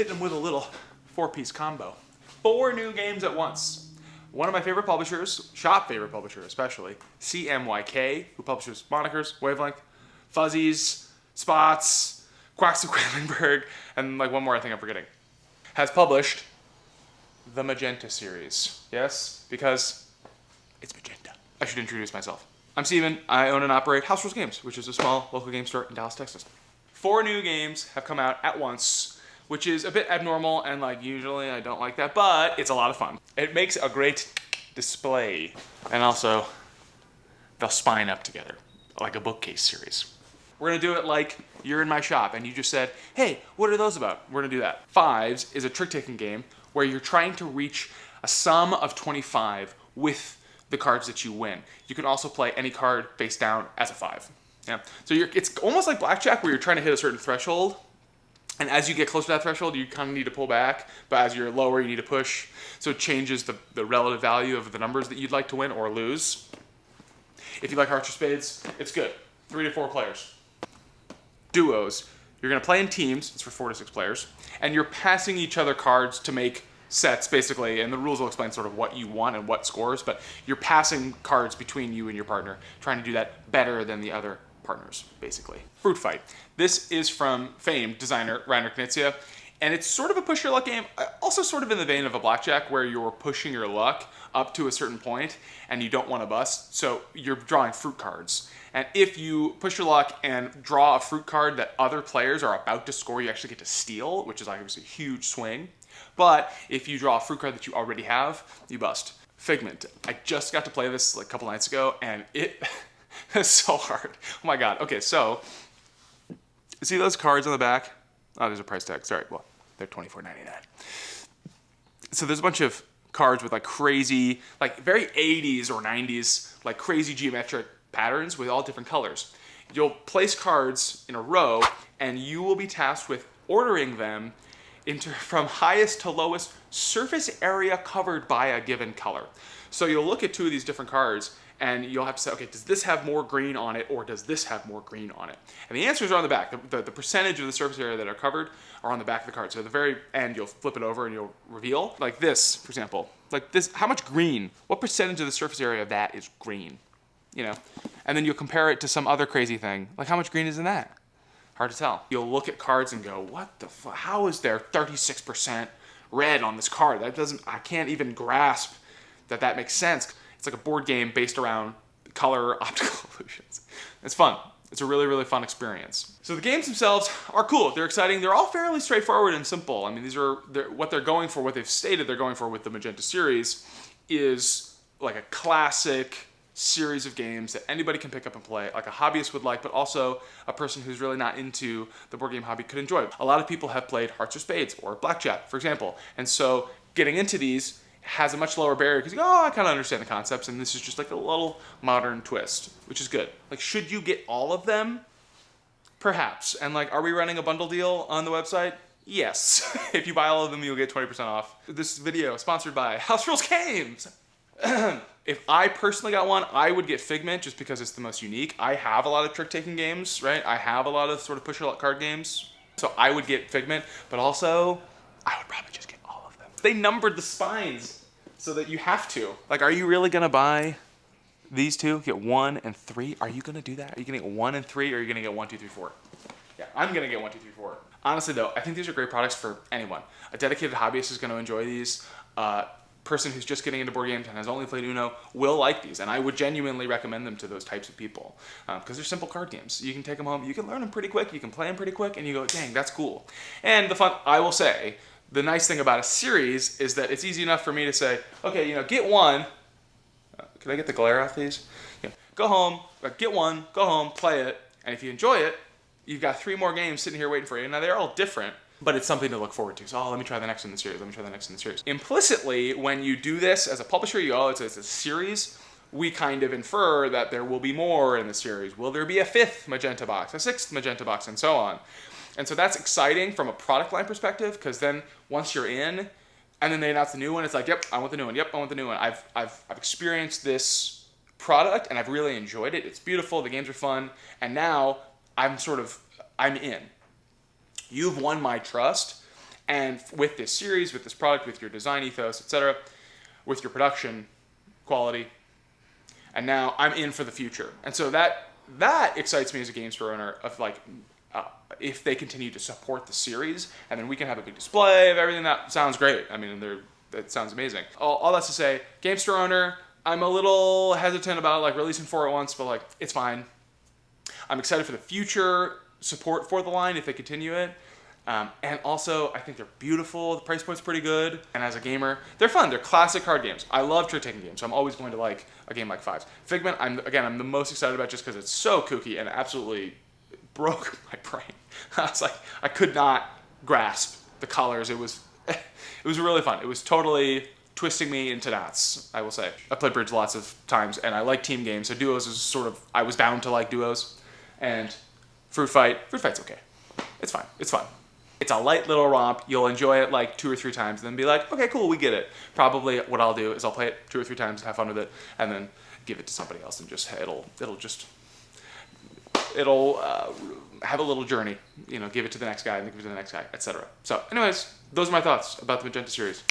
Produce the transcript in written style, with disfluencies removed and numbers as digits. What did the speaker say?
hitting them with a little 4-piece combo. 4 new games at once. One of my favorite publishers, shop favorite publisher especially, CMYK, who publishes Monikers, Wavelength, Fuzzies, Spots, Quacks of Quedlinburg, and like one more I think I'm forgetting, has published the Magenta Series. Yes, because it's Magenta. I should introduce myself. I'm Steven. I own and operate House Rules Games, which is a small local game store in Dallas, Texas. 4 new games have come out at once, which is a bit abnormal, and like usually I don't like that, but it's a lot of fun. It makes a great display, and also they'll spine up together like a bookcase series. We're gonna do it like you're in my shop and you just said, hey, what are those about? We're gonna do that. Fives is a trick-taking game where you're trying to reach a sum of 25 with the cards that you win. You can also play any card face down as a 5. Yeah. So it's almost like blackjack where you're trying to hit a certain threshold, and as you get closer to that threshold, you kind of need to pull back, but as you're lower, you need to push. So it changes the relative value of the numbers that you'd like to win or lose. If you like hearts or spades, it's good. 3 to 4 players. Duos, you're gonna play in teams, it's for 4 to 6 players, and you're passing each other cards to make sets, basically, and the rules will explain sort of what you want and what scores, but you're passing cards between you and your partner, trying to do that better than the other partners, basically. Fruit Fight. This is from famed designer Reiner Knizia, and it's sort of a push your luck game, also sort of in the vein of a blackjack where you're pushing your luck up to a certain point and you don't want to bust, so you're drawing fruit cards. And if you push your luck and draw a fruit card that other players are about to score, you actually get to steal, which is obviously a huge swing. But if you draw a fruit card that you already have, you bust. Figment. I just got to play this like a couple nights ago, and it is so hard. Oh my god. Okay, so see those cards on the back? Oh, there's a price tag. Sorry. Well, they're $24.99. So there's a bunch of cards with like crazy, like very 80s or 90s, like crazy geometric patterns with all different colors. You'll place cards in a row, and you will be tasked with ordering them from highest to lowest surface area covered by a given color. So you'll look at 2 of these different cards and you'll have to say, okay, does this have more green on it or does this have more green on it? And the answers are on the back. The percentage of the surface area that are covered are on the back of the card. So at the very end, you'll flip it over and you'll reveal. Like this, for example. Like this, how much green? What percentage of the surface area of that is green? You know? And then you'll compare it to some other crazy thing. Like how much green is in that? Hard to tell. You'll look at cards and go, what the fuck? How is there 36% red on this card? I can't even grasp that makes sense. It's like a board game based around color optical illusions. It's fun. It's a really, really fun experience. So the games themselves are cool. They're exciting. They're all fairly straightforward and simple. I mean, what they're going for, what they've stated they're going for with the Magenta series is like a classic series of games that anybody can pick up and play, like a hobbyist would like, but also a person who's really not into the board game hobby could enjoy. A lot of people have played hearts or spades or blackjack, for example, and so getting into these has a much lower barrier because you go, oh, I kind of understand the concepts, and this is just like a little modern twist, which is good. Like, should you get all of them? Perhaps. And like, are we running a bundle deal on the website? Yes. If you buy all of them, you'll get 20% off. This video is sponsored by House Rules Games. If I personally got one, I would get Figment just because it's the most unique. I have a lot of trick-taking games, right? I have a lot of sort of push-your-luck card games. So I would get Figment, but also I would probably just get all of them. They numbered the spines so that you have to. Like, are you really gonna buy these 2? Get 1 and 3? Are you gonna do that? Are you gonna get 1 and 3, or are you gonna get 1, 2, 3, 4? Yeah, I'm gonna get 1, 2, 3, 4. Honestly though, I think these are great products for anyone. A dedicated hobbyist is gonna enjoy these. Person who's just getting into board games and has only played Uno will like these, and I would genuinely recommend them to those types of people because they're simple card games. You can take them home, you can learn them pretty quick, you can play them pretty quick, and you go, dang, that's cool. And the fun, I will say, the nice thing about a series is that it's easy enough for me to say, okay, you know, get 1. Can I get the glare off these? Yeah. Go home, get 1, go home, play it, and if you enjoy it, you've got 3 more games sitting here waiting for you. Now they're all different, but it's something to look forward to. So, oh, let me try the next one in the series. Let me try the next one in the series. Implicitly, when you do this as a publisher, you go, oh, it's a series. We kind of infer that there will be more in the series. Will there be a 5th Magenta box, a 6th Magenta box, and so on? And so that's exciting from a product line perspective, because then once you're in, and then they announce the new one, it's like, yep, I want the new one. Yep, I want the new one. I've experienced this product, and I've really enjoyed it. It's beautiful. The games are fun. And now I'm in. You've won my trust, And with this series, with this product, with your design ethos, etc., with your production quality, and now I'm in for the future. And so that excites me as a game store owner of like, if they continue to support the series, and then we can have a big display of everything. That sounds great. I mean, that sounds amazing. All that's to say, game store owner, I'm a little hesitant about like releasing 4 at once, but like it's fine. I'm excited for the future support for the line if they continue it. And also, I think they're beautiful. The price point's pretty good. And as a gamer, they're fun. They're classic card games. I love trick-taking games, so I'm always going to like a game like Fives. Figment, I'm the most excited about just because it's so kooky and absolutely broke my brain. I was like, I could not grasp the colors. It was really fun. It was totally twisting me into knots, I will say. I've played bridge lots of times, and I like team games, so duos is sort of, I was bound to like duos. And Fruit Fight's okay. It's fine. It's fun. It's a light little romp. You'll enjoy it like 2 or 3 times, and then be like, okay, cool, we get it. Probably what I'll do is I'll play it 2 or 3 times, have fun with it, and then give it to somebody else, and just it'll have a little journey. You know, give it to the next guy, and give it to the next guy, etc. So, anyways, those are my thoughts about the Magenta series.